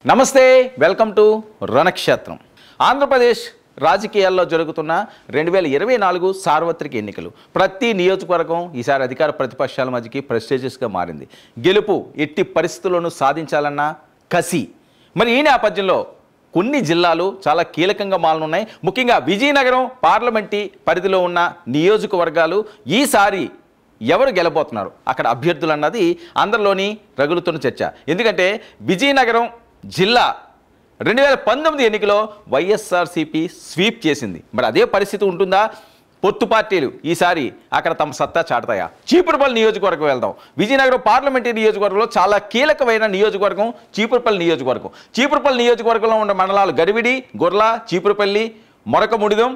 నమస్తే welcome to రణక్షేత్రం. Andhra Pradesh రాజకీయాల్లో జరుగుతున్న 2024 సార్వత్రిక ఎన్నికలు ప్రతి నియోజకవర్గం ఈసారి అధికార ప్రతిపక్షాల మధ్యకి ప్రెస్టీజియస్గా మారింది. గెలుపు ఎట్టి పరిస్థితుల్లోనూ సాధించాలన్న కసి. మరి ఈ నేపథ్యంలో కొన్ని జిల్లాలు చాలా కీలకంగా మారనున్నాయి. ముఖ్యంగా విజయనగరం పార్లమెంటు పరిధిలో ఉన్న నియోజకవర్గాలు ఈసారి ఎవరు గెలబోతున్నారు, అక్కడ అభ్యర్థులు అన్నది అందరిలోని రగులుతున్న చర్చ. ఎందుకంటే విజయనగరం జిల్లా 2019 ఎన్నికలో వైఎస్ఆర్సీపీ స్వీప్ చేసింది. మరి అదే పరిస్థితి ఉంటుందా? పొత్తు పార్టీలు ఈసారి అక్కడ తమ సత్తా చాటుతాయా? చీపురుపల్లి నియోజకవర్గం వెళ్దాం. విజయనగరం పార్లమెంటరీ నియోజకవర్గంలో చాలా కీలకమైన నియోజకవర్గం చీపురుపల్లి నియోజకవర్గం. చీపురుపల్లి నియోజకవర్గంలో ఉన్న మండలాలు గరివిడి, గొర్ల, చీపురుపల్లి, మొరకముడిదం.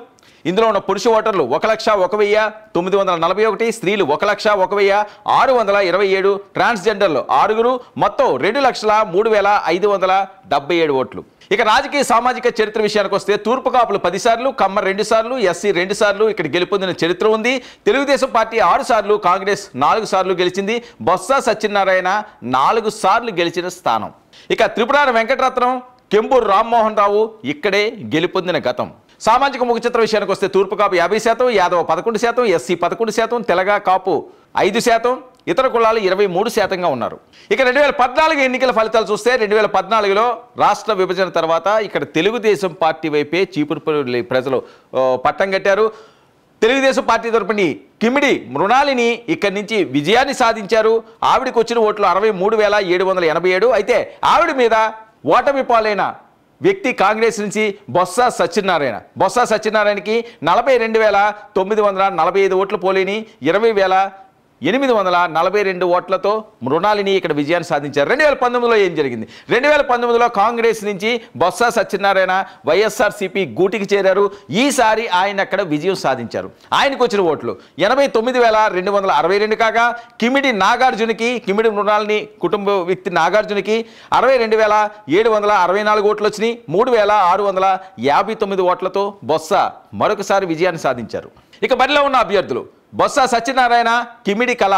ఇందులో ఉన్న పురుష ఓటర్లు 1,01,941, స్త్రీలు 1,01,627, ట్రాన్స్జెండర్లు 6, మొత్తం 2,03,577 ఓట్లు. ఇక రాజకీయ సామాజిక చరిత్ర విషయానికి వస్తే తూర్పు కాపులు 10 సార్లు, కమ్మ 2 సార్లు, ఎస్సీ 2 సార్లు ఇక్కడ గెలుపొందిన చరిత్ర ఉంది. తెలుగుదేశం పార్టీ 6 సార్లు, కాంగ్రెస్ 4 సార్లు గెలిచింది. బొత్స సత్యనారాయణ 4 సార్లు గెలిచిన స్థానం. ఇక త్రిపురార వెంకటరత్నం, కెంబూరు రామ్మోహన్ రావు ఇక్కడే గెలుపొందిన గతం. సామాజిక ముఖచిత్ర విషయానికి వస్తే తూర్పు కాపు 50%, యాదవ 11%, ఎస్సీ 11%, తెలగ కాపు 5%, ఇతర కులాలు 23%గా ఉన్నారు. ఇక 2014 ఎన్నికల ఫలితాలు చూస్తే 2014లో రాష్ట్ర విభజన తర్వాత ఇక్కడ తెలుగుదేశం పార్టీ వైపే చీపురుపల్లి ప్రజలు పట్టం కట్టారు. తెలుగుదేశం పార్టీ తరపుని కిమిడి మృణాలిని ఇక్కడి నుంచి విజయాన్ని సాధించారు. ఆవిడికి వచ్చిన ఓట్లు 63,787. అయితే ఆవిడ మీద ఓటమి పాలైన వ్యక్తి కాంగ్రెస్ నుంచి బొత్స సత్యనారాయణకి 42,945 ఓట్లు పోలేని 20,842 ఓట్లతో మృణాలిని ఇక్కడ విజయాన్ని సాధించారు. 2019లో ఏం జరిగింది? 2019లో కాంగ్రెస్ నుంచి బొత్స సత్యనారాయణ వైఎస్ఆర్సీపీ గూటికి చేరారు. ఈసారి ఆయన అక్కడ విజయం సాధించారు. ఆయనకు వచ్చిన ఓట్లు 89,262 కాగా కిమిడి మృణాలిని కుటుంబ వ్యక్తి నాగార్జునకి 62,764 ఓట్లు వచ్చినాయి. 3,659 ఓట్లతో బొత్స మరొకసారి విజయాన్ని సాధించారు. ఇక బరిలో ఉన్న అభ్యర్థులు బొత్స సత్యనారాయణ, కిమిడి కళ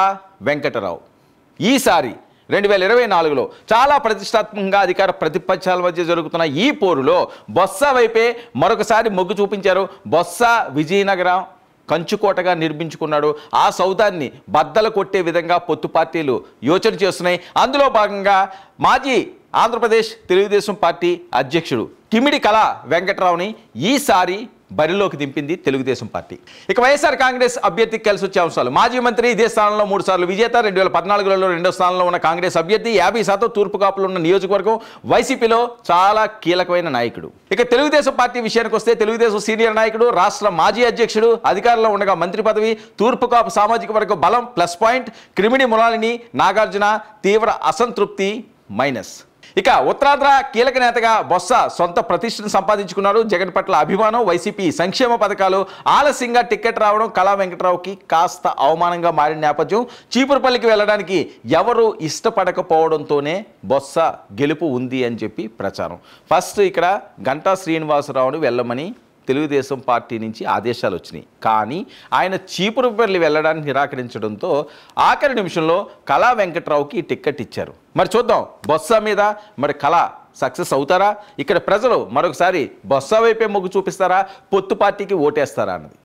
వెంకటరావు. ఈసారి 2024లో చాలా ప్రతిష్టాత్మకంగా అధికార ప్రతిపక్షాల మధ్య జరుగుతున్న ఈ పోరులో బొత్స వైపే మరొకసారి మొగ్గు చూపించారు. బొత్స విజయనగరం కంచుకోటగా నిర్మించుకున్నాడు. ఆ సౌదాన్ని బద్దలు కొట్టే విధంగా పొత్తు పార్టీలు యోచన చేస్తున్నాయి. అందులో భాగంగా మాజీ ఆంధ్రప్రదేశ్ తెలుగుదేశం పార్టీ అధ్యక్షుడు కిమిడి కళ వెంకటరావుని ఈసారి బరిలోకి దింపింది తెలుగుదేశం పార్టీ. ఇక వైఎస్ఆర్ కాంగ్రెస్ అభ్యర్థికి కలిసి వచ్చే అంశాలు: మాజీ మంత్రి ఇదే స్థానంలో 3 సార్లు విజేత, 2014లో 2వ స్థానంలో ఉన్న కాంగ్రెస్ అభ్యర్థి, 50% తూర్పు కాపులు ఉన్న నియోజకవర్గం, వైసీపీలో చాలా కీలకమైన నాయకుడు. ఇక తెలుగుదేశం పార్టీ విషయానికి వస్తే తెలుగుదేశం సీనియర్ నాయకుడు, రాష్ట్ర మాజీ అధ్యక్షుడు, అధికారంలో ఉండగా మంత్రి పదవి, తూర్పు కాపు సామాజిక వర్గం బలం ప్లస్ పాయింట్, కిమిడి మృణాలిని, నాగార్జున తీవ్ర అసంతృప్తి మైనస్. ఇక ఉత్తరాంధ్ర కీలక నేతగా బొత్స సొంత ప్రతిష్టను సంపాదించుకున్నారు. జగన్ పట్ల అభిమానం, వైసీపీ సంక్షేమ పథకాలు, ఆలస్యంగా టికెట్ రావడం కళా వెంకటరావుకి కాస్త అవమానంగా మారిన నేపథ్యం. చీపురుపల్లికి వెళ్ళడానికి ఎవరు ఇష్టపడకపోవడంతోనే బొత్స గెలుపు ఉంది అని చెప్పి ప్రచారం. ఫస్ట్ ఇక్కడ గంటా శ్రీనివాసరావుని వెళ్ళమని తెలుగుదేశం పార్టీ నుంచి ఆదేశాలు వచ్చినాయి. కానీ ఆయన చీపురుపల్లి వెళ్ళడానికి నిరాకరించడంతో ఆఖరి నిమిషంలో కళా వెంకటరావుకి టికెట్ ఇచ్చారు. మరి చూద్దాం బొత్స మీద మరి కళ సక్సెస్ అవుతారా? ఇక్కడ ప్రజలు మరొకసారి బొత్స వైపే మొగ్గు చూపిస్తారా, పొత్తు పార్టీకి ఓటేస్తారా అన్నది.